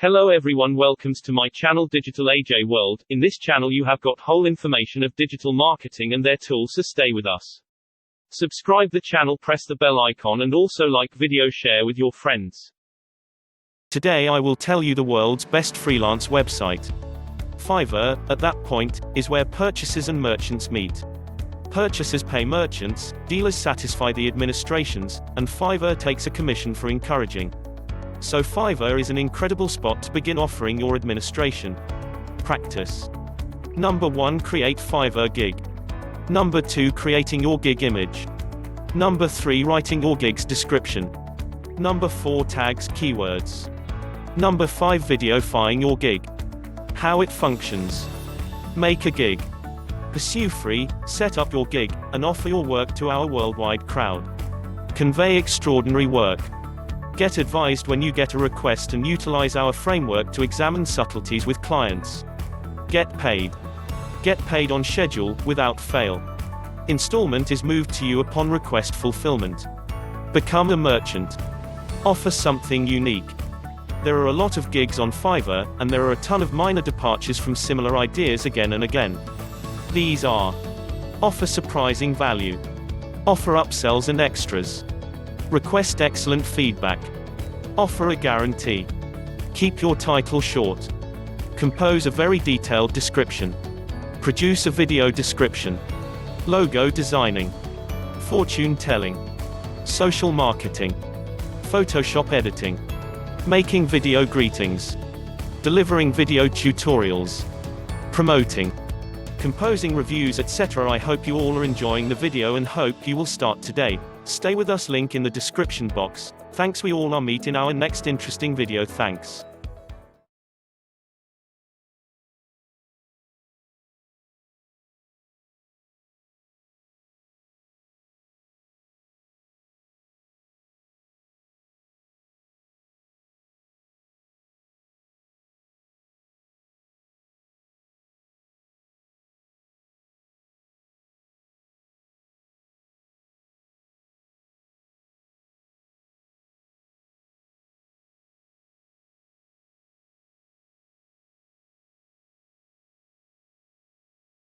Hello everyone, welcomes to my channel Digital AJ World. In this channel you have got whole information of digital marketing and their tools, so stay with us. Subscribe the channel, press the bell icon and also like video, share with your friends. Today I will tell you the world's best freelance website. FIVERR, at that point, is where purchasers and merchants meet. Purchasers pay merchants, dealers satisfy the administrations, and FIVERR takes a commission for encouraging. So FIVERR is an incredible spot to begin offering your administration. Practice. Number 1. Create FIVERR gig. Number 2. Creating your gig image. Number 3. Writing your gig's description. Number 4. Tags, keywords. Number 5. Videofying your gig. How it functions. Make a gig. Pursue free, set up your gig, and offer your work to our worldwide crowd. Convey extraordinary work. Get advised when you get a request and utilize our framework to examine subtleties with clients. Get paid. Get paid on schedule, without fail. Installment is moved to you upon request fulfillment. Become a merchant. Offer something unique. There are a lot of gigs on FIVERR, and there are a ton of minor departures from similar ideas again and again. These are: offer surprising value, offer upsells and extras, request excellent feedback, offer a guarantee, keep your title short, compose a very detailed description, produce a video description, logo designing, fortune telling, social marketing, Photoshop editing, making video greetings, delivering video tutorials, promoting, composing reviews, etc. I hope you all are enjoying the video and hope you will start today. Stay with us, link in the description box. Thanks, we all are meet in our next interesting video. Thanks.